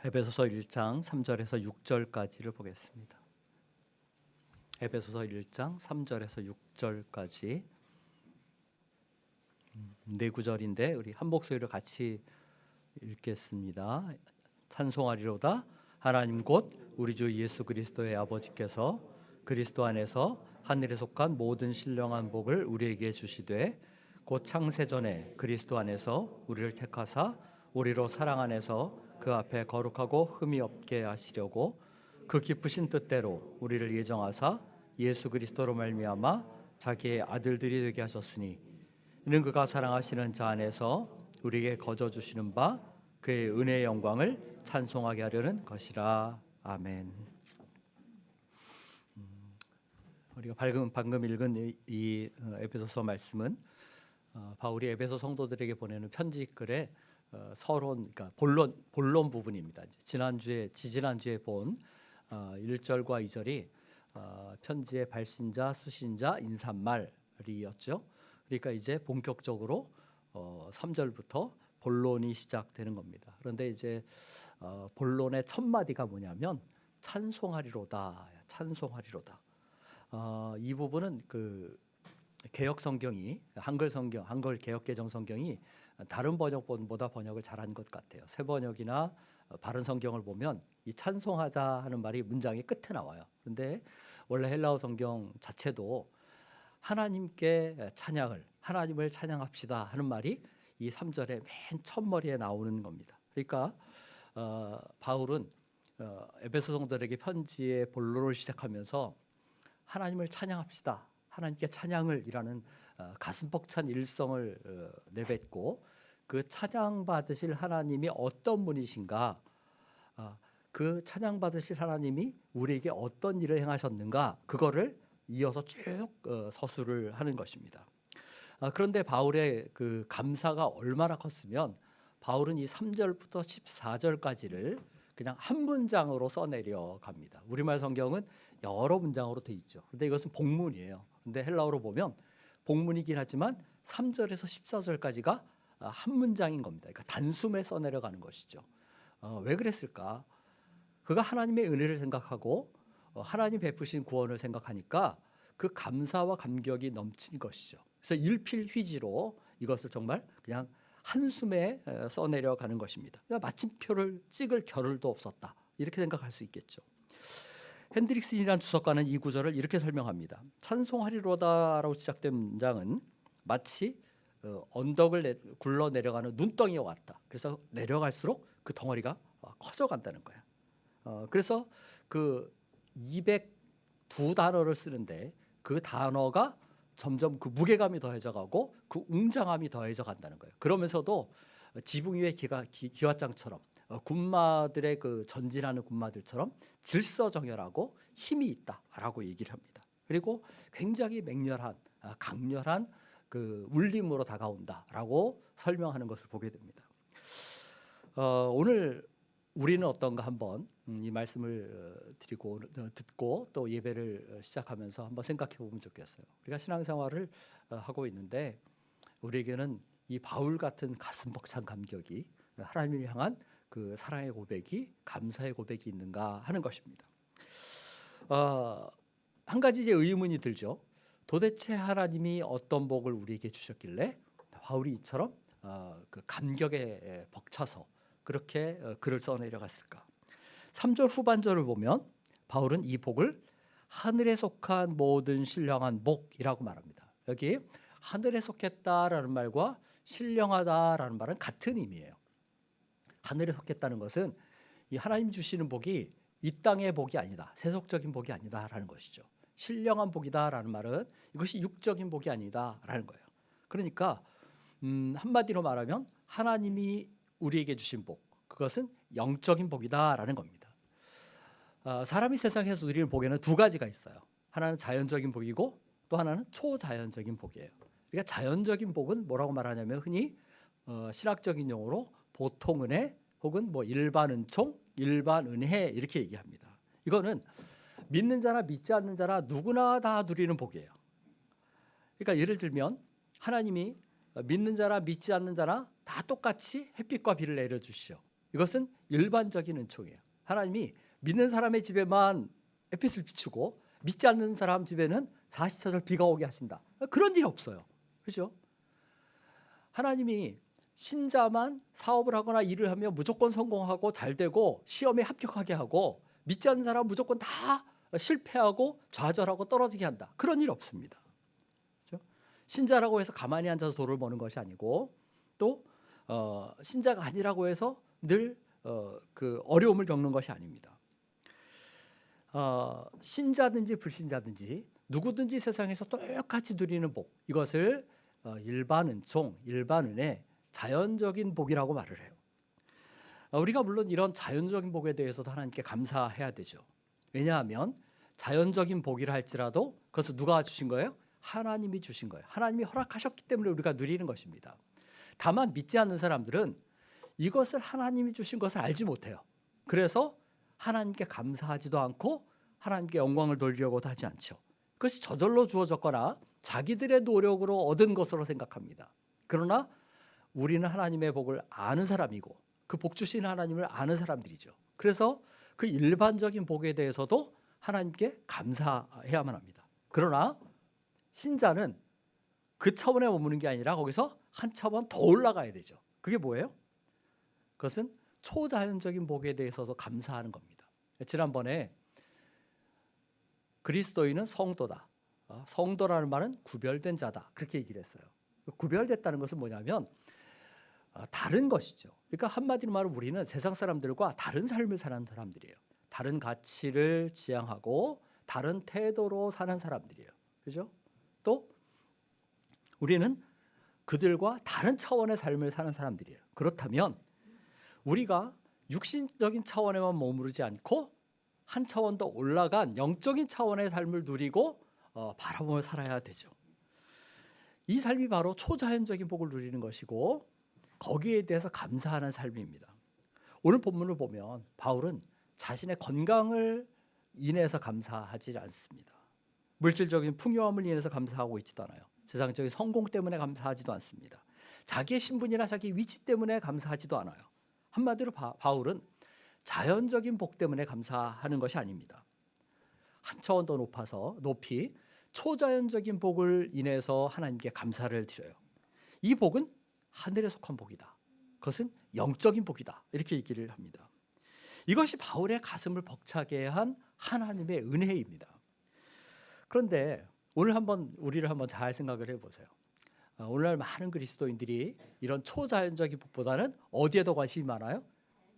에베소서 1장 3절에서 6절까지를 보겠습니다. 에베소서 1장 3절에서 6절까지 네 구절인데 우리 한 목소리로 같이 읽겠습니다. 찬송하리로다 하나님 곧 우리 주 예수 그리스도의 아버지께서 그리스도 안에서 하늘에 속한 모든 신령한 복을 우리에게 주시되 곧 창세전에 그리스도 안에서 우리를 택하사 우리로 사랑 안에서 그 앞에 거룩하고 흠이 없게 하시려고 그 기쁘신 뜻대로 우리를 예정하사 예수 그리스도로 말미암아 자기의 아들들이 되게 하셨으니 이는 그가 사랑하시는 자 안에서 우리에게 거저 주시는 바 그의 은혜의 영광을 찬송하게 하려는 것이라. 아멘. 우리가 방금 읽은 이 에베소서 말씀은 바울이 에베소 성도들에게 보내는 편지글의 서론, 그러니까 본론 부분입니다. 지지난주에 본 1절과 2절이 편지의 발신자, 수신자, 인사말이었죠. 그러니까 이제 본격적으로 3절부터 본론이 시작되는 겁니다. 그런데 이제 본론의 첫 마디가 뭐냐면 찬송하리로다. 찬송하리로다. 이 부분은 그 개혁 성경이 한글 개혁 개정 성경이 다른 번역본보다 번역을 잘한 것 같아요. 새 번역이나 바른 성경을 보면 이 찬송하자 하는 말이 문장의 끝에 나와요. 그런데 원래 헬라어 성경 자체도 하나님께 하나님을 찬양합시다 하는 말이 이 3절의 맨 첫머리에 나오는 겁니다. 그러니까 바울은 에베소 성도들에게 편지의 본론을 시작하면서 하나님을 찬양합시다, 하나님께 찬양을이라는 가슴 벅찬 일성을 내뱉고 그 찬양받으실 하나님이 어떤 분이신가, 그 찬양받으실 하나님이 우리에게 어떤 일을 행하셨는가, 그거를 이어서 쭉 서술을 하는 것입니다. 그런데 바울의 그 감사가 얼마나 컸으면 바울은 이 3절부터 14절까지를 그냥 한 문장으로 써내려 갑니다. 우리말 성경은 여러 문장으로 돼 있죠. 근데 이것은 복문이에요. 근데 헬라어로 보면 복문이긴 하지만 3절에서 14절까지가 한 문장인 겁니다. 그러니까 단숨에 써내려가는 것이죠. 왜 그랬을까? 그가 하나님의 은혜를 생각하고 하나님 베푸신 구원을 생각하니까 그 감사와 감격이 넘친 것이죠. 그래서 일필휘지로 이것을 정말 그냥 한숨에 써내려가는 것입니다. 그러니까 마침표를 찍을 겨를도 없었다, 이렇게 생각할 수 있겠죠. 핸드릭슨이라는 주석가는 이 구절을 이렇게 설명합니다. 찬송하리로다라고 시작된 문장은 마치 언덕을 굴러 내려가는 눈덩이와 같다. 그래서 내려갈수록 그 덩어리가 커져간다는 거야. 그래서 그 202단어를 쓰는데 그 단어가 점점 그 무게감이 더해져가고 그 웅장함이 더해져 간다는 거예요. 그러면서도 지붕 위의 기와장처럼 군마들의 그 전진하는 군마들처럼 질서정연하고 힘이 있다라고 얘기를 합니다. 그리고 굉장히 맹렬한 강렬한 그 울림으로 다가온다라고 설명하는 것을 보게 됩니다. 오늘 우리는 어떤가 한번 이 말씀을 듣고 또 예배를 시작하면서 한번 생각해 보면 좋겠어요. 우리가 신앙생활을 하고 있는데 우리에게는 이 바울 같은 가슴 벅찬 감격이, 하나님을 향한 그 사랑의 고백이, 감사의 고백이 있는가 하는 것입니다. 한 가지 이제 의문이 들죠. 도대체 하나님이 어떤 복을 우리에게 주셨길래 바울이 이처럼 그 감격에 벅차서 그렇게 글을 써내려갔을까? 3절 후반절을 보면 바울은 이 복을 하늘에 속한 모든 신령한 복이라고 말합니다. 여기 하늘에 속했다라는 말과 신령하다라는 말은 같은 의미예요. 하늘에 속했다는 것은 이 하나님 주시는 복이 이 땅의 복이 아니다, 세속적인 복이 아니다라는 것이죠. 신령한 복이다라는 말은 이것이 육적인 복이 아니다라는 거예요. 그러니까 한마디로 말하면 하나님이 우리에게 주신 복, 그것은 영적인 복이다라는 겁니다. 사람이 세상에서 누리는 복에는 두 가지가 있어요. 하나는 자연적인 복이고 또 하나는 초자연적인 복이에요. 그러니까 자연적인 복은 뭐라고 말하냐면 흔히 신학적인 용어로 보통 은혜 혹은 뭐 일반 은총, 일반 은혜 이렇게 얘기합니다. 이거는 믿는 자나 믿지 않는 자나 누구나 다 누리는 복이에요. 그러니까 예를 들면 하나님이 믿는 자나 믿지 않는 자나 다 똑같이 햇빛과 비를 내려주시죠. 이것은 일반적인 은총이에요. 하나님이 믿는 사람의 집에만 햇빛을 비추고 믿지 않는 사람 집에는 44절 비가 오게 하신다. 그런 일이 없어요. 그렇죠? 하나님이 신자만 사업을 하거나 일을 하면 무조건 성공하고 잘 되고 시험에 합격하게 하고 믿지 않는 사람 무조건 다 실패하고 좌절하고 떨어지게 한다. 그런 일 없습니다. 그렇죠? 신자라고 해서 가만히 앉아서 돈을 버는 것이 아니고 또 신자가 아니라고 해서 늘 그 어려움을 겪는 것이 아닙니다. 신자든지 불신자든지 누구든지 세상에서 똑같이 누리는 복, 이것을 일반 은총, 일반 은혜, 자연적인 복이라고 말을 해요. 우리가 물론 이런 자연적인 복에 대해서도 하나님께 감사해야 되죠. 왜냐하면 자연적인 복이라 할지라도 그것을 누가 주신 거예요? 하나님이 주신 거예요. 하나님이 허락하셨기 때문에 우리가 누리는 것입니다. 다만 믿지 않는 사람들은 이것을 하나님이 주신 것을 알지 못해요. 그래서 하나님께 감사하지도 않고 하나님께 영광을 돌리려고도 하지 않죠. 그것이 저절로 주어졌거나 자기들의 노력으로 얻은 것으로 생각합니다. 그러나 우리는 하나님의 복을 아는 사람이고 그 복 주신 하나님을 아는 사람들이죠. 그래서 그 일반적인 복에 대해서도 하나님께 감사해야만 합니다. 그러나 신자는 그 차원에 머무는 게 아니라 거기서 한 차원 더 올라가야 되죠. 그게 뭐예요? 그것은 초자연적인 복에 대해서도 감사하는 겁니다. 지난번에 그리스도인은 성도다. 성도라는 말은 구별된 자다. 그렇게 얘기를 했어요. 구별됐다는 것은 뭐냐면 다른 것이죠. 그러니까 한마디로 말하면 우리는 세상 사람들과 다른 삶을 사는 사람들이에요. 다른 가치를 지향하고 다른 태도로 사는 사람들이에요. 그죠? 또 우리는 그들과 다른 차원의 삶을 사는 사람들이에요. 그렇다면 우리가 육신적인 차원에만 머무르지 않고 한 차원 더 올라간 영적인 차원의 삶을 누리고 바라보며 살아야 되죠. 이 삶이 바로 초자연적인 복을 누리는 것이고 거기에 대해서 감사하는 삶입니다. 오늘 본문을 보면 바울은 자신의 건강을 인해서 감사하지 않습니다. 물질적인 풍요함을 인해서 감사하고 있지도 않아요. 세상적인 성공 때문에 감사하지도 않습니다. 자기의 신분이나 자기 위치 때문에 감사하지도 않아요. 한마디로 바울은 자연적인 복 때문에 감사하는 것이 아닙니다. 한 차원 더 높이 초자연적인 복을 인해서 하나님께 감사를 드려요. 이 복은 하늘에 속한 복이다. 그것은 영적인 복이다. 이렇게 얘기를 합니다. 이것이 바울의 가슴을 벅차게 한 하나님의 은혜입니다. 그런데 오늘 우리를 한번 잘 생각을 해보세요. 오늘날 많은 그리스도인들이 이런 초자연적인 복보다는 어디에 더 관심이 많아요?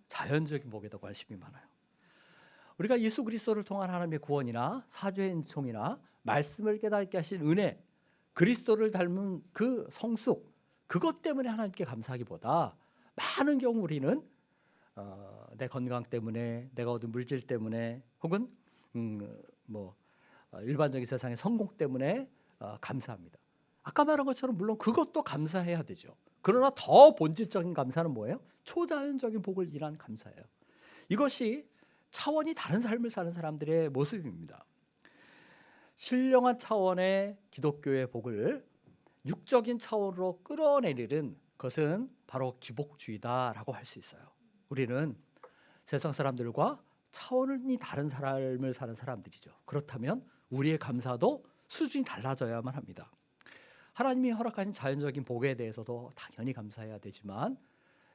자연적인 복에 더 관심이 많아요. 우리가 예수 그리스도를 통한 하나님의 구원이나 사죄의 은총이나 말씀을 깨닫게 하신 은혜, 그리스도를 닮은 그 성숙, 그것 때문에 하나님께 감사하기보다 많은 경우 우리는 내 건강 때문에, 내가 얻은 물질 때문에, 혹은 일반적인 세상의 성공 때문에 감사합니다. 아까 말한 것처럼 물론 그것도 감사해야 되죠. 그러나 더 본질적인 감사는 뭐예요? 초자연적인 복을 인한 감사예요. 이것이 차원이 다른 삶을 사는 사람들의 모습입니다. 신령한 차원의 기독교의 복을 육적인 차원으로 끌어내리는 것은 바로 기복주의다라고 할 수 있어요. 우리는 세상 사람들과 차원이 다른 삶을 사는 사람들이죠. 그렇다면 우리의 감사도 수준이 달라져야만 합니다. 하나님이 허락하신 자연적인 복에 대해서도 당연히 감사해야 되지만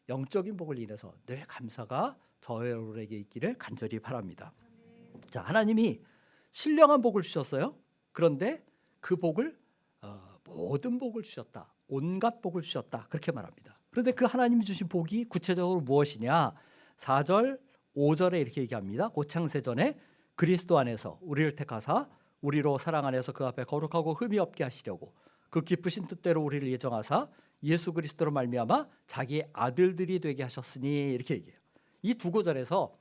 영적인 복을 인해서 늘 감사가 저에게 있기를 간절히 바랍니다. 자, 하나님이 신령한 복을 주셨어요. 그런데 그 복을 모든 복을 주셨다. 온갖 복을 주셨다. 그렇게 말합니다. 그런데 그 하나님이 주신 복이 구체적으로 무엇이냐? 4절, 5절에 이렇게 얘기합니다. 고창세전에 그리스도 안에서 우리를 택하사 우리로 사랑 안에서 그 앞에 거룩하고 흠이 없게 하시려고 그 기쁘신 뜻대로 우리를 예정하사 예수 그리스도로 말미암아 자기의 아들들이 되게 하셨으니 이렇게 얘기해요. 이 두 구절에서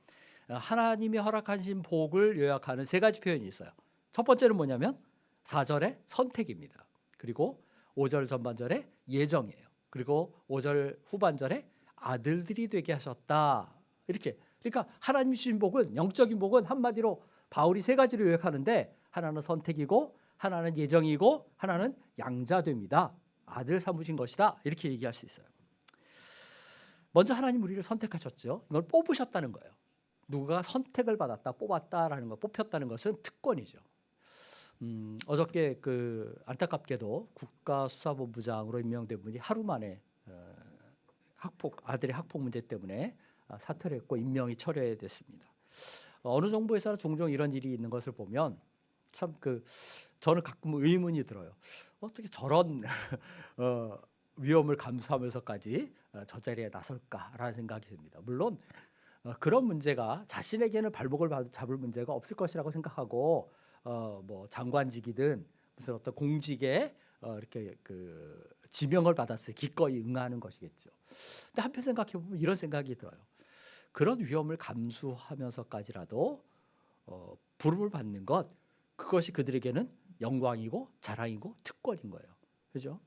하나님이 허락하신 복을 요약하는 세 가지 표현이 있어요. 첫 번째는 뭐냐면 4절의 선택입니다. 그리고 5절 전반절에 예정이에요. 그리고 5절 후반절에 아들들이 되게 하셨다. 이렇게. 그러니까 하나님이 주신 복은, 영적인 복은 한마디로 바울이 세 가지로 요약하는데 하나는 선택이고 하나는 예정이고 하나는 양자됩니다. 아들 삼으신 것이다. 이렇게 얘기할 수 있어요. 먼저 하나님 우리를 선택하셨죠. 이걸 뽑으셨다는 거예요. 누가 선택을 받았다, 뽑았다라는 거, 뽑혔다는 것은 특권이죠. 어저께 그 안타깝게도 국가수사본부장으로 임명된 분이 하루 만에 아들의 학폭 문제 때문에 사퇴를 했고 임명이 철회됐습니다. 어느 정부에서는 종종 이런 일이 있는 것을 보면 참 저는 가끔 의문이 들어요. 어떻게 저런 위험을 감수하면서까지 저 자리에 나설까라는 생각이 듭니다. 물론 그런 문제가 자신에게는 발목을 잡을 문제가 없을 것이라고 생각하고 뭐 장관직이든 무슨 어떤 공직에 이렇게 지명을 받았을 때 기꺼이 응하는 것이겠죠. 근데 한편 생각해 보면 이런 생각이 들어요. 그런 위험을 감수하면서까지라도 부름을 받는 것, 그것이 그들에게는 영광이고 자랑이고 특권인 거예요. 그죠?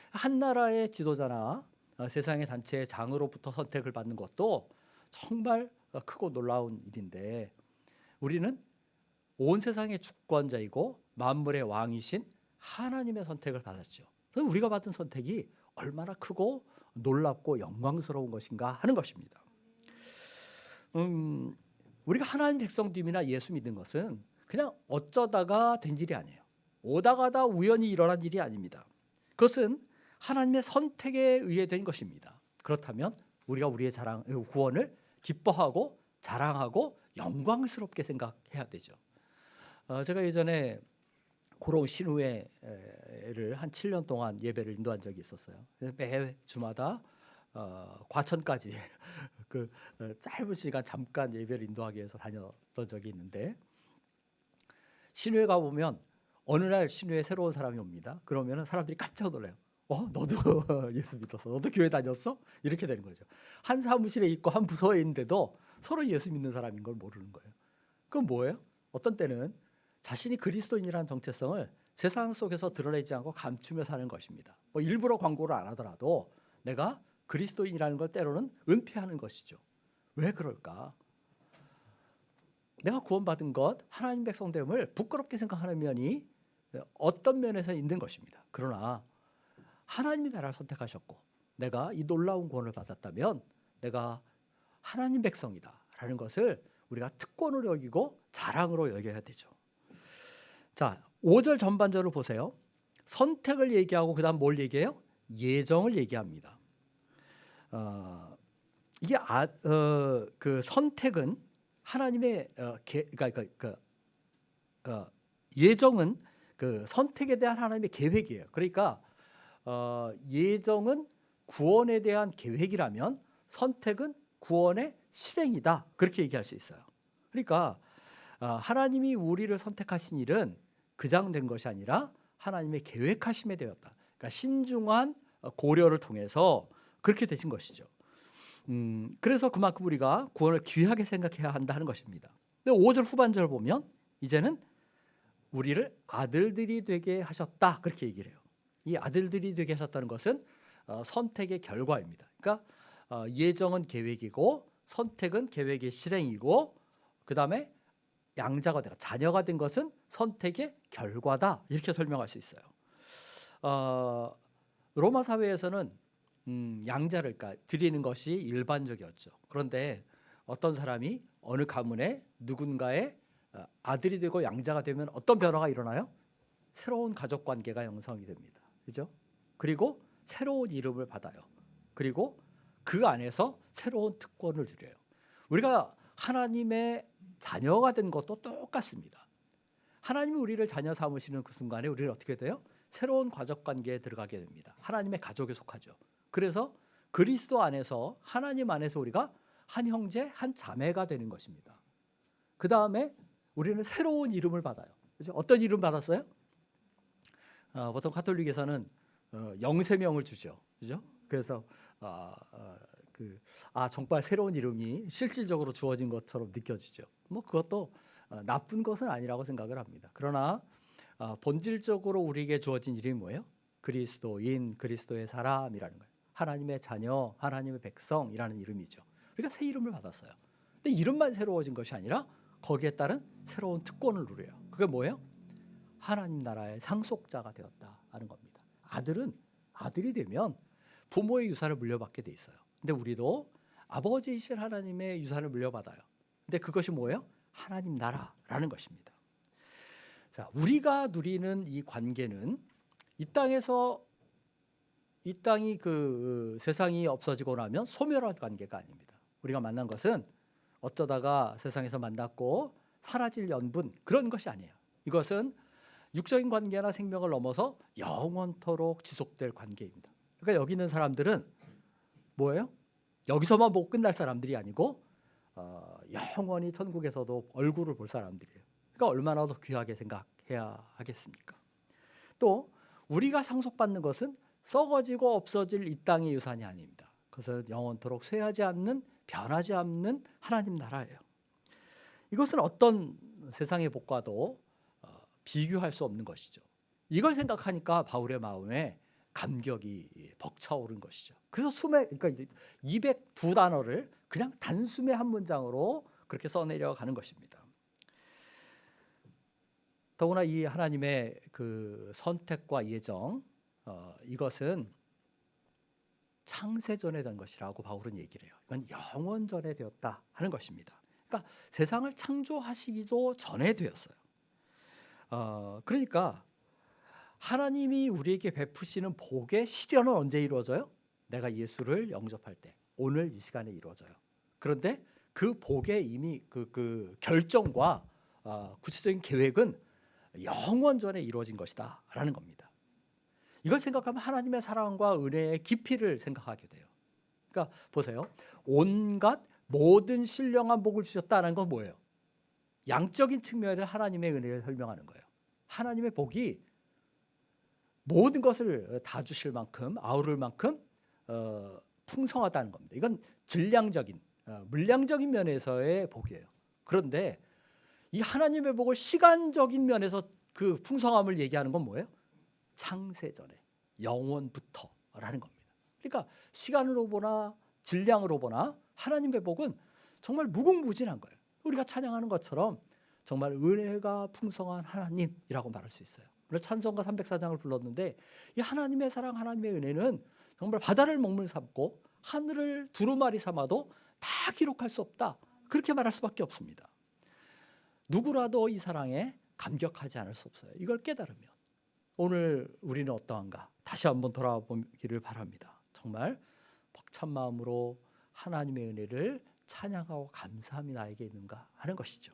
한 나라의 지도자나 세상의 단체의 장으로부터 선택을 받는 것도 정말 크고 놀라운 일인데, 우리는 온 세상의 주권자이고 만물의 왕이신 하나님의 선택을 받았죠. 그럼 우리가 받은 선택이 얼마나 크고 놀랍고 영광스러운 것인가 하는 것입니다. 우리가 하나님 백성됨이나 예수 믿는 것은 그냥 어쩌다가 된 일이 아니에요. 오다 가다 우연히 일어난 일이 아닙니다. 그것은 하나님의 선택에 의해 된 것입니다. 그렇다면 우리가 우리의 구원을 기뻐하고 자랑하고 영광스럽게 생각해야 되죠. 제가 예전에 고롱 신우회를 한 7년 동안 예배를 인도한 적이 있었어요. 매 주마다 과천까지 짧은 시간 잠깐 예배를 인도하기 위해서 다녔던 적이 있는데, 신우회 가 보면 어느 날 신우회 새로운 사람이 옵니다. 그러면 사람들이 깜짝 놀라요. 너도 예수 믿었어? 너도 교회 다녔어? 이렇게 되는 거죠. 한 사무실에 있고 한 부서에 있는데도 서로 예수 믿는 사람인 걸 모르는 거예요. 그건 뭐예요? 어떤 때는 자신이 그리스도인이라는 정체성을 세상 속에서 드러내지 않고 감추며 사는 것입니다. 일부러 광고를 안 하더라도 내가 그리스도인이라는 걸 때로는 은폐하는 것이죠. 왜 그럴까? 내가 구원받은 것, 하나님 백성됨을 부끄럽게 생각하는 면이 어떤 면에서 있는 것입니다. 그러나 하나님이 나를 선택하셨고 내가 이 놀라운 구원을 받았다면 내가 하나님 백성이다라는 것을 우리가 특권으로 여기고 자랑으로 여겨야 되죠. 자, 5절 전반절을 보세요. 선택을 얘기하고 그다음 뭘 얘기해요? 예정을 얘기합니다. 이게 그 선택은 하나님의 예정은 그 선택에 대한 하나님의 계획이에요. 그러니까 예정은 구원에 대한 계획이라면 선택은 구원의 실행이다. 그렇게 얘기할 수 있어요. 그러니까 하나님이 우리를 선택하신 일은 그장된 것이 아니라 하나님의 계획하심에 되었다. 그러니까 신중한 고려를 통해서 그렇게 되신 것이죠. 그래서 그만큼 우리가 구원을 귀하게 생각해야 한다는 것입니다. 근데 5절 후반절을 보면 이제는 우리를 아들들이 되게 하셨다. 그렇게 얘기를 해요. 이 아들들이 되게 하셨다는 것은 선택의 결과입니다. 그러니까 예정은 계획이고 선택은 계획의 실행이고 그다음에 양자가 되고 자녀가 된 것은 선택의 결과다. 이렇게 설명할 수 있어요. 로마 사회에서는 양자를 드리는 것이 일반적이었죠. 그런데 어떤 사람이 어느 가문에 누군가의 아들이 되고 양자가 되면 어떤 변화가 일어나요? 새로운 가족 관계가 형성이 됩니다. 그죠? 그리고 새로운 이름을 받아요. 그리고 그 안에서 새로운 특권을 누려요. 우리가 하나님의 자녀가 된 것도 똑같습니다. 하나님이 우리를 자녀 삼으시는 그 순간에 우리는 어떻게 돼요? 새로운 가족 관계에 들어가게 됩니다. 하나님의 가족에 속하죠. 그래서 그리스도 안에서 하나님 안에서 우리가 한 형제 한 자매가 되는 것입니다. 그 다음에 우리는 새로운 이름을 받아요. 그렇죠? 어떤 이름 받았어요? 보통 가톨릭에서는 영세명을 주죠. 그죠? 그래서 정말 새로운 이름이 실질적으로 주어진 것처럼 느껴지죠. 그것도 나쁜 것은 아니라고 생각을 합니다. 그러나 본질적으로 우리에게 주어진 이름이 뭐예요? 그리스도인, 그리스도의 사람이라는 거예요. 하나님의 자녀, 하나님의 백성이라는 이름이죠. 그러니까 새 이름을 받았어요. 근데 이름만 새로워진 것이 아니라 거기에 따른 새로운 특권을 누려요. 그게 뭐예요? 하나님 나라의 상속자가 되었다 하는 겁니다. 아들은 아들이 되면 부모의 유산을 물려받게 돼 있어요. 근데 우리도 아버지이신 하나님의 유산을 물려받아요. 근데 그것이 뭐예요? 하나님 나라라는 것입니다. 자, 우리가 누리는 이 관계는 이 땅이 그 세상이 없어지고 나면 소멸할 관계가 아닙니다. 우리가 만난 것은 어쩌다가 세상에서 만났고 사라질 연분, 그런 것이 아니에요. 이것은 육적인 관계나 생명을 넘어서 영원토록 지속될 관계입니다. 그러니까 여기 있는 사람들은 뭐예요? 여기서만 보고 끝날 사람들이 아니고 영원히 천국에서도 얼굴을 볼 사람들이에요. 그러니까 얼마나 더 귀하게 생각해야 하겠습니까? 또 우리가 상속받는 것은 썩어지고 없어질 이 땅의 유산이 아닙니다. 그것은 영원토록 쇠하지 않는, 변하지 않는 하나님 나라예요. 이것은 어떤 세상의 복과도 비교할 수 없는 것이죠. 이걸 생각하니까 바울의 마음에 감격이 벅차오른 것이죠. 그래서 그러니까 202단어를 그냥 단숨에 한 문장으로 그렇게 써내려가는 것입니다. 더구나 이 하나님의 그 선택과 예정, 이것은 창세전에 된 것이라고 바울은 얘기를 해요. 이건 영원전에 되었다 하는 것입니다. 그러니까 세상을 창조하시기도 전에 되었어요. 그러니까 하나님이 우리에게 베푸시는 복의 실현은 언제 이루어져요? 내가 예수를 영접할 때, 오늘 이 시간에 이루어져요. 그런데 그 복의 이미 그 결정과 구체적인 계획은 영원전에 이루어진 것이다 라는 겁니다. 이걸 생각하면 하나님의 사랑과 은혜의 깊이를 생각하게 돼요. 그러니까 보세요. 온갖 모든 신령한 복을 주셨다는 건 뭐예요? 양적인 측면에서 하나님의 은혜를 설명하는 거예요. 하나님의 복이 모든 것을 다 주실 만큼, 아우를 만큼 풍성하다는 겁니다. 이건 질량적인, 물량적인 면에서의 복이에요. 그런데 이 하나님의 복을 시간적인 면에서 그 풍성함을 얘기하는 건 뭐예요? 창세전에, 영원부터라는 겁니다. 그러니까 시간으로 보나 질량으로 보나 하나님의 복은 정말 무궁무진한 거예요. 우리가 찬양하는 것처럼 정말 은혜가 풍성한 하나님이라고 말할 수 있어요. 오늘 찬송가 304장을 불렀는데 이 하나님의 사랑, 하나님의 은혜는 정말 바다를 먹물 삼고 하늘을 두루마리 삼아도 다 기록할 수 없다. 그렇게 말할 수밖에 없습니다. 누구라도 이 사랑에 감격하지 않을 수 없어요. 이걸 깨달으면 오늘 우리는 어떠한가 다시 한번 돌아보기를 바랍니다. 정말 벅찬 마음으로 하나님의 은혜를 찬양하고 감사함이 나에게 있는가 하는 것이죠.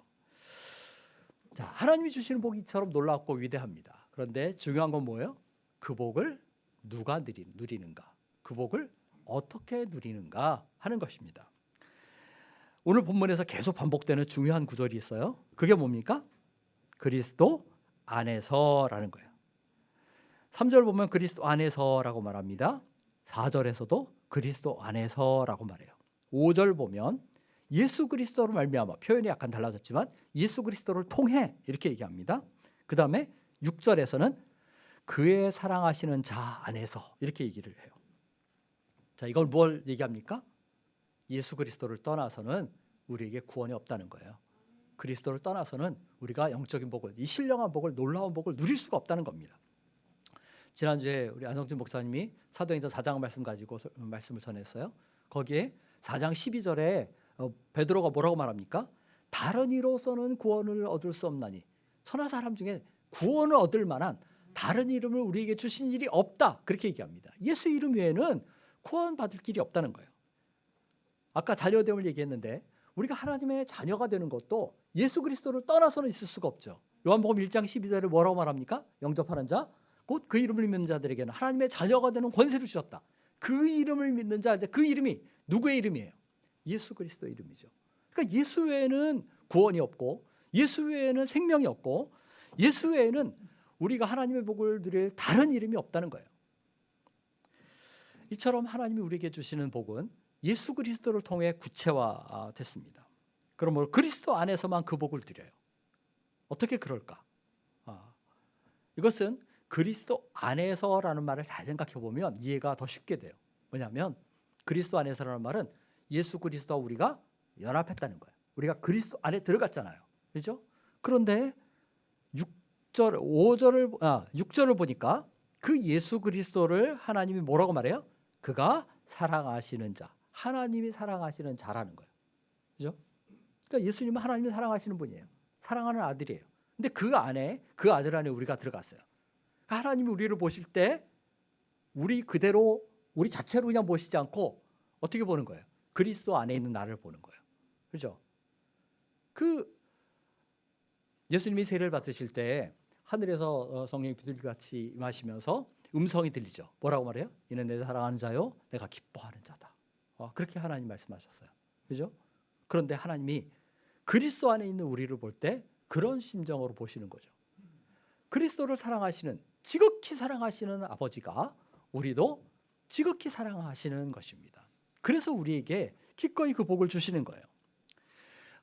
자, 하나님이 주시는 복이 이처럼 놀랍고 위대합니다. 그런데 중요한 건 뭐예요? 그 복을 누가 누리는가? 그 복을 어떻게 누리는가 하는 것입니다. 오늘 본문에서 계속 반복되는 중요한 구절이 있어요. 그게 뭡니까? 그리스도 안에서라는 거예요. 3절 보면 그리스도 안에서라고 말합니다. 4절에서도 그리스도 안에서라고 말해요. 5절 보면 예수 그리스도로 말미암아, 표현이 약간 달라졌지만 예수 그리스도를 통해 이렇게 얘기합니다. 그 다음에 6절에서는 그의 사랑하시는 자 안에서 이렇게 얘기를 해요. 자, 이걸 뭘 얘기합니까? 예수 그리스도를 떠나서는 우리에게 구원이 없다는 거예요. 그리스도를 떠나서는 우리가 영적인 복을, 이 신령한 복을, 놀라운 복을 누릴 수가 없다는 겁니다. 지난주에 우리 안성진 목사님이 사도행전 4장 말씀 가지고 말씀을 전했어요. 거기에 4장 12절에 베드로가 뭐라고 말합니까? 다른 이로서는 구원을 얻을 수 없나니, 천하 사람 중에 구원을 얻을 만한 다른 이름을 우리에게 주신 일이 없다, 그렇게 얘기합니다. 예수 이름 외에는 구원받을 길이 없다는 거예요. 아까 자녀됨을 얘기했는데 우리가 하나님의 자녀가 되는 것도 예수 그리스도를 떠나서는 있을 수가 없죠. 요한복음 1장 12절에 뭐라고 말합니까? 영접하는 자, 곧 그 이름을 믿는 자들에게는 하나님의 자녀가 되는 권세를 주셨다. 그 이름을 믿는 자, 그 이름이 누구의 이름이에요? 예수 그리스도의 이름이죠. 그러니까 예수 외에는 구원이 없고, 예수 외에는 생명이 없고, 예수 외에는 우리가 하나님의 복을 누릴 다른 이름이 없다는 거예요. 이처럼 하나님이 우리에게 주시는 복은 예수 그리스도를 통해 구체화됐습니다. 그럼 그리스도 안에서만 그 복을 드려요. 어떻게 그럴까? 이것은 그리스도 안에서라는 말을 잘 생각해 보면 이해가 더 쉽게 돼요. 뭐냐면 그리스도 안에서라는 말은 예수 그리스도와 우리가 연합했다는 거예요. 우리가 그리스도 안에 들어갔잖아요. 그렇죠? 그런데 6절을 보니까 그 예수 그리스도를 하나님이 뭐라고 말해요? 그가 사랑하시는 자, 하나님이 사랑하시는 자라는 거예요. 그죠? 그러니까 예수님은 하나님이 사랑하시는 분이에요. 사랑하는 아들이에요. 근데 그 안에, 그 아들 안에 우리가 들어갔어요. 하나님이 우리를 보실 때 우리 그대로, 우리 자체로 그냥 보시지 않고 어떻게 보는 거예요? 그리스도 안에 있는 나를 보는 거예요. 그죠? 그 예수님이 세례를 받으실 때 하늘에서 성령이 비둘기같이 임하시면서 음성이 들리죠. 뭐라고 말해요? 이는 내 사랑하는 자요, 내가 기뻐하는 자다. 그렇게 하나님 말씀하셨어요. 그죠? 그런데 하나님이 그리스도 안에 있는 우리를 볼 때 그런 심정으로 보시는 거죠. 그리스도를 사랑하시는, 지극히 사랑하시는 아버지가 우리도 지극히 사랑하시는 것입니다. 그래서 우리에게 기꺼이 그 복을 주시는 거예요.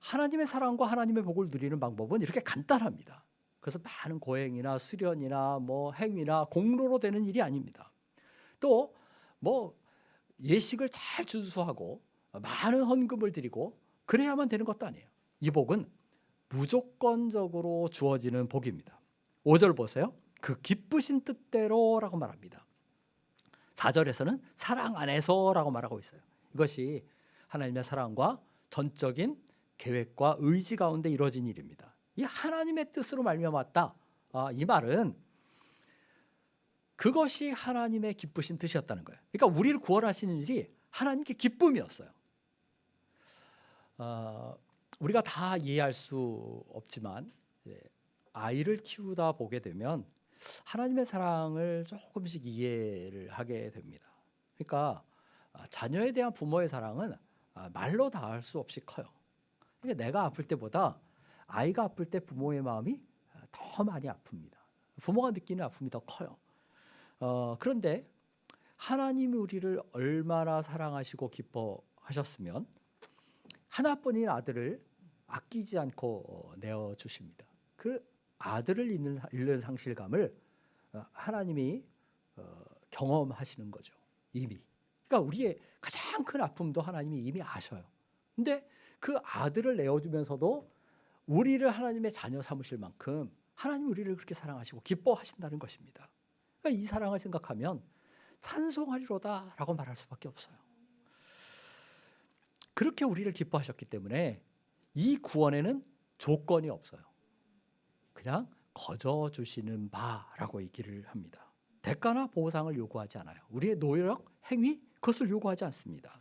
하나님의 사랑과 하나님의 복을 누리는 방법은 이렇게 간단합니다. 그래서 많은 고행이나 수련이나 뭐 행위나 공로로 되는 일이 아닙니다. 또 뭐 예식을 잘 준수하고 많은 헌금을 드리고 그래야만 되는 것도 아니에요. 이 복은 무조건적으로 주어지는 복입니다. 5절 보세요. 그 기쁘신 뜻대로라고 말합니다. 4절에서는 사랑 안에서라고 말하고 있어요. 이것이 하나님의 사랑과 전적인 계획과 의지 가운데 이루어진 일입니다. 이 하나님의 뜻으로 말미암았다. 이 말은 그것이 하나님의 기쁘신 뜻이었다는 거예요. 그러니까 우리를 구원하시는 일이 하나님께 기쁨이었어요. 우리가 다 이해할 수 없지만 아이를 키우다 보게 되면 하나님의 사랑을 조금씩 이해를 하게 됩니다. 그러니까 자녀에 대한 부모의 사랑은 말로 다 할 수 없이 커요. 그러니까 내가 아플 때보다 아이가 아플 때 부모의 마음이 더 많이 아픕니다. 부모가 느끼는 아픔이 더 커요. 그런데 하나님이 우리를 얼마나 사랑하시고 기뻐하셨으면 하나뿐인 아들을 아끼지 않고 내어주십니다. 그 아들을 잃는 상실감을 하나님이 경험하시는 거죠. 이미. 그러니까 우리의 가장 큰 아픔도 하나님이 이미 아셔요. 근데 그 아들을 내어주면서도 우리를 하나님의 자녀 삼으실 만큼 하나님이 우리를 그렇게 사랑하시고 기뻐하신다는 것입니다. 그러니까 이 사랑을 생각하면 찬송하리로다라고 말할 수밖에 없어요. 그렇게 우리를 기뻐하셨기 때문에 이 구원에는 조건이 없어요. 그냥 거저 주시는 바라고 얘기를 합니다. 대가나 보상을 요구하지 않아요. 우리의 노력, 행위 그것을 요구하지 않습니다.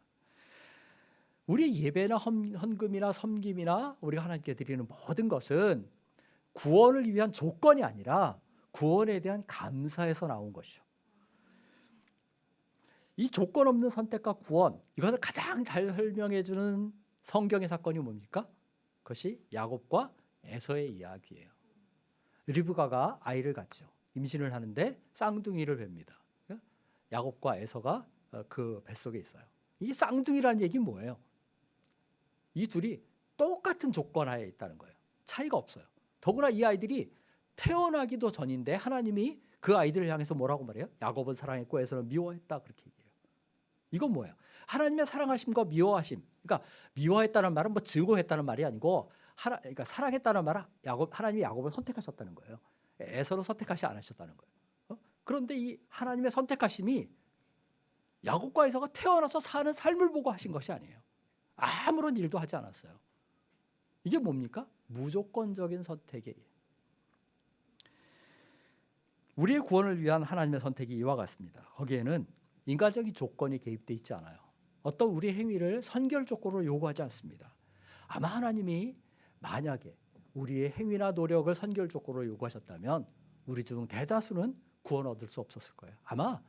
우리의 예배나 헌금이나 섬김이나 우리가 하나님께 드리는 모든 것은 구원을 위한 조건이 아니라 구원에 대한 감사에서 나온 것이죠. 이 조건 없는 선택과 구원, 이것을 가장 잘 설명해 주는 성경의 사건이 뭡니까? 그것이 야곱과 에서의 이야기예요. 리브가가 아이를 갖죠. 임신을 하는데 쌍둥이를 뵙니다. 야곱과 에서가 그 뱃속에 있어요. 이 쌍둥이라는 얘기는 뭐예요? 이 둘이 똑같은 조건 하에 있다는 거예요. 차이가 없어요. 더구나 이 아이들이 태어나기도 전인데 하나님이 그 아이들을 향해서 뭐라고 말해요? 야곱은 사랑했고 에서는 미워했다 그렇게 얘기해요. 이건 뭐예요? 하나님의 사랑하심과 미워하심. 그러니까 미워했다는 말은 뭐 증오했다는 말이 아니고 그러니까 사랑했다는 말은 하나님이 야곱을 선택하셨다는 거예요. 에서는 선택하지 않으셨다는 거예요. 그런데 이 하나님의 선택하심이 야곱과 에서가 태어나서 사는 삶을 보고 하신 것이 아니에요. 아무런 일도 하지 않았어요. 이게 뭡니까? 무조건적인 선택이에요. 우리의 구원을 위한 하나님의 선택이 이와 같습니다. 거기에는 인간적인 조건이 개입되어 있지 않아요. 어떤 우리의 행위를 선결적으로 요구하지 않습니다. 아마 하나님이 만약에 우리의 행위나 노력을 선결적으로 요구하셨다면 우리 중 대다수는 구원 얻을 수 없었을 거예요. 아마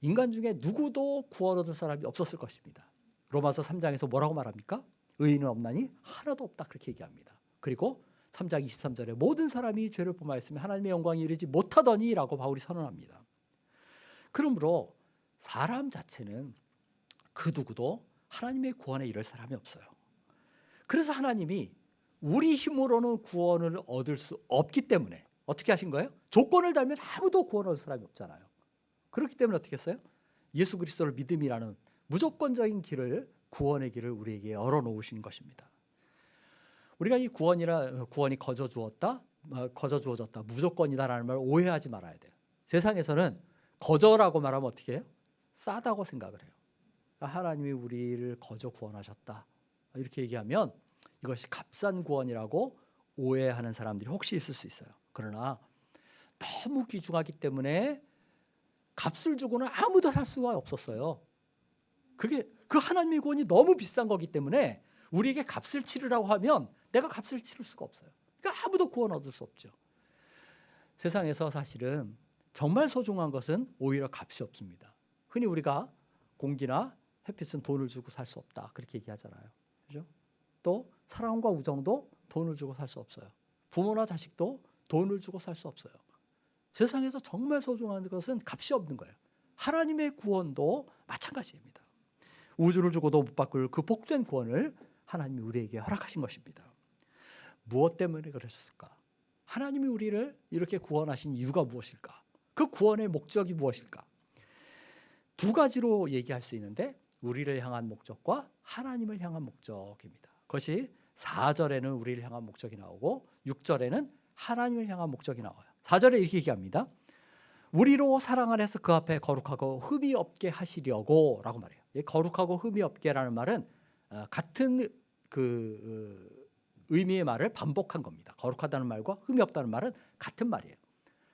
인간 중에 누구도 구원 얻을 사람이 없었을 것입니다. 로마서 3장에서 뭐라고 말합니까? 의인은 없나니 하나도 없다 그렇게 얘기합니다. 그리고 3장 23절에 모든 사람이 죄를 범하였으면 하나님의 영광에 이르지 못하더니 라고 바울이 선언합니다. 그러므로 사람 자체는 그 누구도 하나님의 구원에 이를 사람이 없어요. 그래서 하나님이 우리 힘으로는 구원을 얻을 수 없기 때문에 어떻게 하신 거예요? 조건을 달면 아무도 구원 얻을 사람이 없잖아요. 그렇기 때문에 어떻게 했어요? 예수 그리스도를 믿음이라는 무조건적인 길을, 구원의 길을 우리에게 열어놓으신 것입니다. 우리가 이 구원이 거저 주어졌다, 무조건이다라는 말 오해하지 말아야 돼요. 세상에서는 거저라고 말하면 어떻게 해요? 싸다고 생각을 해요. 하나님이 우리를 거저 구원하셨다 이렇게 얘기하면 이것이 값싼 구원이라고 오해하는 사람들이 혹시 있을 수 있어요. 그러나 너무 귀중하기 때문에 값을 주고는 아무도 살 수가 없었어요. 그게 그 하나님의 구원이 너무 비싼 거기 때문에 우리에게 값을 치르라고 하면 내가 값을 치를 수가 없어요. 그러니까 아무도 구원 얻을 수 없죠. 세상에서 사실은 정말 소중한 것은 오히려 값이 없습니다. 흔히 우리가 공기나 햇빛은 돈을 주고 살 수 없다 그렇게 얘기하잖아요. 그죠? 또 사랑과 우정도 돈을 주고 살 수 없어요. 부모나 자식도 돈을 주고 살 수 없어요. 세상에서 정말 소중한 것은 값이 없는 거예요. 하나님의 구원도 마찬가지입니다. 우주를 주고도 못 바꿀 그 복된 구원을 하나님이 우리에게 허락하신 것입니다. 무엇 때문에 그러셨을까? 하나님이 우리를 이렇게 구원하신 이유가 무엇일까? 그 구원의 목적이 무엇일까? 두 가지로 얘기할 수 있는데 우리를 향한 목적과 하나님을 향한 목적입니다. 그것이 4절에는 우리를 향한 목적이 나오고 6절에는 하나님을 향한 목적이 나와요. 4절에 이렇게 얘기합니다. 우리로 사랑 안에서 그 앞에 거룩하고 흠이 없게 하시려고 라고 말해요. 거룩하고 흠이 없게라는 말은 같은 의미의 말을 반복한 겁니다. 거룩하다는 말과 흠이 없다는 말은 같은 말이에요.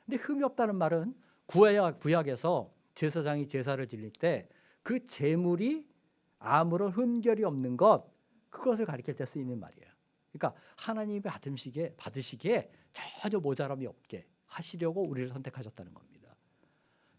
근데 흠이 없다는 말은 구약에서 제사장이 제사를 드릴 때 그 제물이 아무런 흠결이 없는 것 그것을 가리킬 때 쓰이는 말이에요. 그러니까 하나님이 받으시기에 전혀 모자람이 없게 하시려고 우리를 선택하셨다는 겁니다.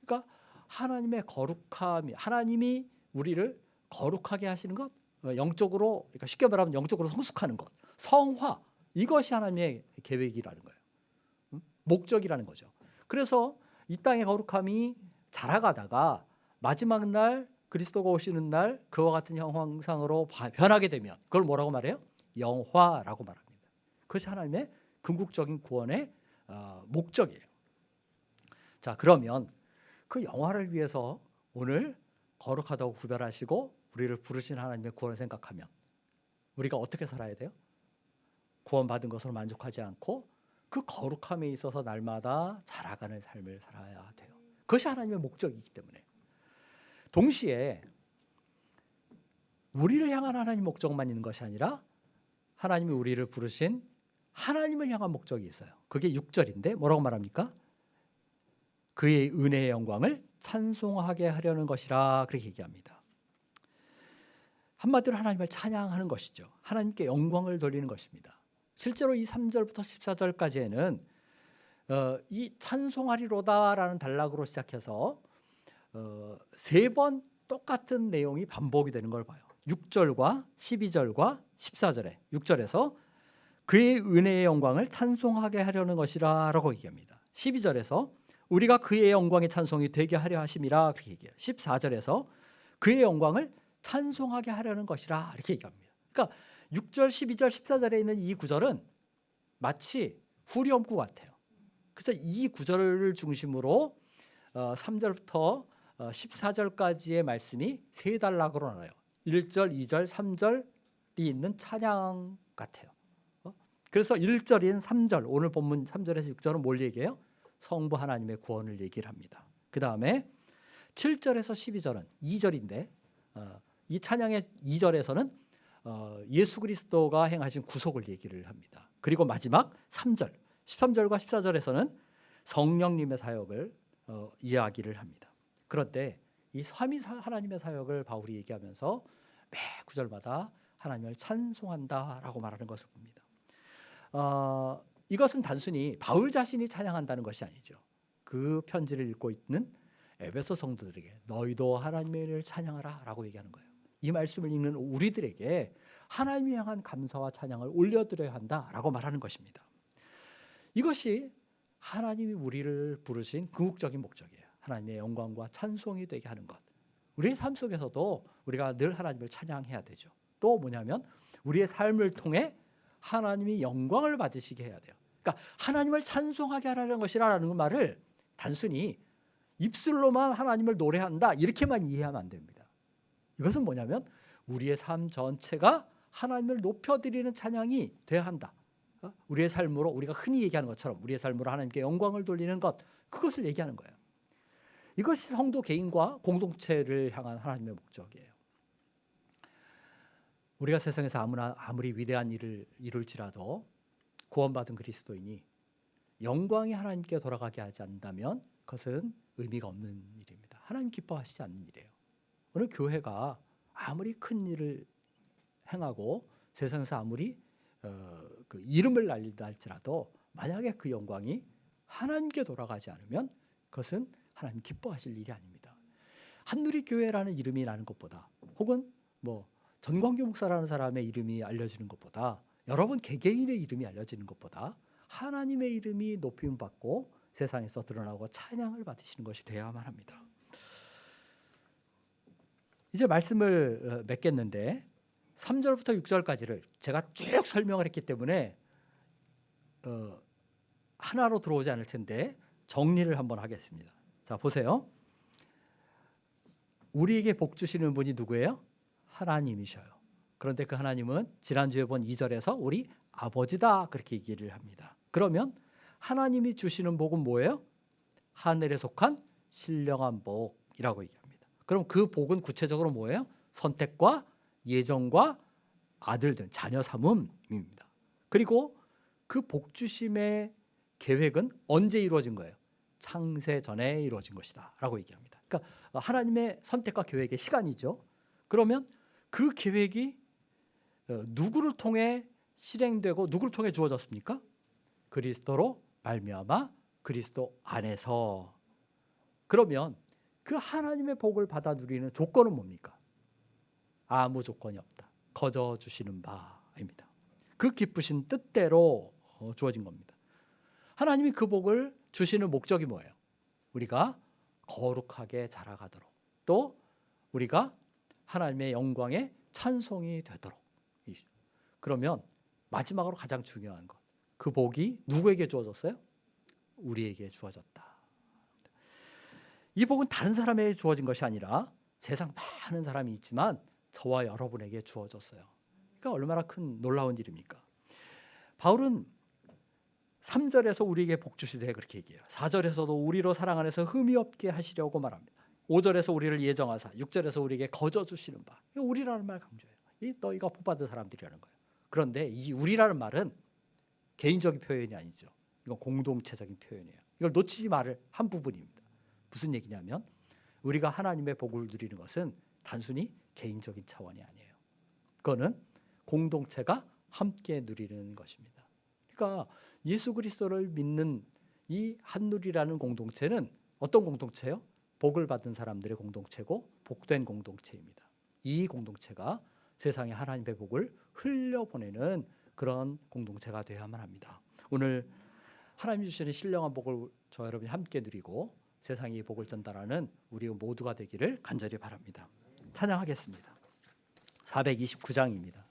그러니까 하나님의 거룩함이 하나님이 우리를 거룩하게 하시는 것 영적으로 그러니까 쉽게 말하면 영적으로 성숙하는 것 성화 이것이 하나님의 계획이라는 거예요. 목적이라는 거죠. 그래서 이 땅의 거룩함이 자라가다가 마지막 날 그리스도가 오시는 날 그와 같은 형상으로 변하게 되면 그걸 뭐라고 말해요? 영화라고 말합니다. 그것이 하나님의 궁극적인 구원의 목적이에요. 자, 그러면 그 영화를 위해서 오늘 거룩하다고 구별하시고 우리를 부르신 하나님의 구원을 생각하면 우리가 어떻게 살아야 돼요? 구원받은 것으로 만족하지 않고 그 거룩함에 있어서 날마다 자라가는 삶을 살아야 돼요. 그것이 하나님의 목적이기 때문에 동시에 우리를 향한 하나님 목적만 있는 것이 아니라 하나님이 우리를 부르신 하나님을 향한 목적이 있어요. 그게 6절인데 뭐라고 말합니까? 그의 은혜의 영광을 찬송하게 하려는 것이라 그렇게 얘기합니다. 한마디로 하나님을 찬양하는 것이죠. 하나님께 영광을 돌리는 것입니다. 실제로 이 3절부터 14절까지에는 이 찬송하리로다라는 단락으로 시작해서 3번 똑같은 내용이 반복이 되는 걸 봐요. 6절과 12절과 14절에 6절에서 그의 은혜의 영광을 찬송하게 하려는 것이라 라고 얘기합니다. 12절에서 우리가 그의 영광의 찬송이 되게 하려 하심이라 그렇게 얘기해요. 14절에서 그의 영광을 찬송하게 하려는 것이라 이렇게 얘기합니다. 그러니까 6절, 12절, 14절에 있는 이 구절은 마치 후렴구 같아요. 그래서 이 구절을 중심으로 3절부터 14절까지의 말씀이 세 단락으로 나눠요. 1절, 2절, 3절이 있는 찬양 같아요. 그래서 1절인 3절, 오늘 본문 3절에서 6절은 뭘 얘기해요? 성부 하나님의 구원을 얘기를 합니다. 그 다음에 7절에서 12절은 2절인데 이 찬양의 2절에서는 예수 그리스도가 행하신 구속을 얘기를 합니다. 그리고 마지막 3절, 13절과 14절에서는 성령님의 사역을 이야기를 합니다. 그런데 이 삼위 하나님의 사역을 바울이 얘기하면서 매 구절마다 하나님을 찬송한다라고 말하는 것을 봅니다. 이것은 단순히 바울 자신이 찬양한다는 것이 아니죠. 그 편지를 읽고 있는 에베소 성도들에게 너희도 하나님의 은혜를 찬양하라 라고 얘기하는 거예요. 이 말씀을 읽는 우리들에게 하나님을 향한 감사와 찬양을 올려드려야 한다라고 말하는 것입니다. 이것이 하나님이 우리를 부르신 궁극적인 목적이에요. 하나님의 영광과 찬송이 되게 하는 것. 우리의 삶 속에서도 우리가 늘 하나님을 찬양해야 되죠. 또 뭐냐면 우리의 삶을 통해 하나님이 영광을 받으시게 해야 돼요. 그러니까 하나님을 찬송하게 하라는 것이라는 말을 단순히 입술로만 하나님을 노래한다 이렇게만 이해하면 안 됩니다. 이것은 뭐냐면 우리의 삶 전체가 하나님을 높여드리는 찬양이 돼야 한다. 우리의 삶으로 우리가 흔히 얘기하는 것처럼 우리의 삶으로 하나님께 영광을 돌리는 것 그것을 얘기하는 거예요. 이것이 성도 개인과 공동체를 향한 하나님의 목적이에요. 우리가 세상에서 아무리 위대한 일을 이룰지라도 구원받은 그리스도인이 영광이 하나님께 돌아가게 하지 않는다면 그것은 의미가 없는 일입니다. 하나님 기뻐하시지 않는 일이에요. 오늘 교회가 아무리 큰 일을 행하고 세상에서 아무리 그 이름을 날린다 할지라도 만약에 그 영광이 하나님께 돌아가지 않으면 그것은 하나님 기뻐하실 일이 아닙니다. 한누리교회라는 이름이 나는 것보다 혹은 뭐 전광규 목사라는 사람의 이름이 알려지는 것보다 여러분 개개인의 이름이 알려지는 것보다 하나님의 이름이 높임 받고 세상에서 드러나고 찬양을 받으시는 것이 되어야만 합니다. 이제 말씀을 맺겠는데 3절부터 6절까지를 제가 쭉 설명을 했기 때문에 하나로 들어오지 않을 텐데 정리를 한번 하겠습니다. 자, 보세요. 우리에게 복 주시는 분이 누구예요? 하나님이셔요. 그런데 그 하나님은 지난주에 본 2절에서 우리 아버지다 그렇게 얘기를 합니다. 그러면 하나님이 주시는 복은 뭐예요? 하늘에 속한 신령한 복이라고 얘기합니다. 그럼 그 복은 구체적으로 뭐예요? 선택과 예정과 아들된 자녀 삼음입니다. 그리고 그 복 주심의 계획은 언제 이루어진 거예요? 창세 전에 이루어진 것이다 라고 얘기합니다. 그러니까 하나님의 선택과 계획의 시간이죠. 그러면 그 계획이 누구를 통해 실행되고 누구를 통해 주어졌습니까? 그리스도로 말미암아 그리스도 안에서. 그러면 그 하나님의 복을 받아 누리는 조건은 뭡니까? 아무 조건이 없다. 거저 주시는 바입니다. 그 기쁘신 뜻대로 주어진 겁니다. 하나님이 그 복을 주시는 목적이 뭐예요? 우리가 거룩하게 자라가도록, 또 우리가 하나님의 영광에 찬송이 되도록. 그러면 마지막으로 가장 중요한 것, 그 복이 누구에게 주어졌어요? 우리에게 주어졌다. 이 복은 다른 사람에게 주어진 것이 아니라 세상 많은 사람이 있지만 저와 여러분에게 주어졌어요. 그러니까 얼마나 큰 놀라운 일입니까? 바울은 3절에서 우리에게 복 주시되 그렇게 얘기해요. 4절에서도 우리로 사랑 안에서 흠이 없게 하시려고 말합니다. 5절에서 우리를 예정하사 6절에서 우리에게 거저 주시는 바. 우리라는 말 강조해요. 이 너희가 복받은 사람들이라는 거예요. 그런데 이 우리라는 말은 개인적인 표현이 아니죠. 이건 공동체적인 표현이에요. 이걸 놓치지 말을 한 부분입니다. 무슨 얘기냐면 우리가 하나님의 복을 누리는 것은 단순히 개인적인 차원이 아니에요. 그거는 공동체가 함께 누리는 것입니다. 그러니까 예수 그리스도를 믿는 이 한누리라는 공동체는 어떤 공동체예요? 복을 받은 사람들의 공동체고 복된 공동체입니다. 이 공동체가 세상에 하나님의 복을 흘려보내는 그런 공동체가 되어야만 합니다. 오늘 하나님 주시는 신령한 복을 저 여러분이 함께 누리고 세상에 복을 전달하는 우리 모두가 되기를 간절히 바랍니다. 찬양하겠습니다. 429장입니다.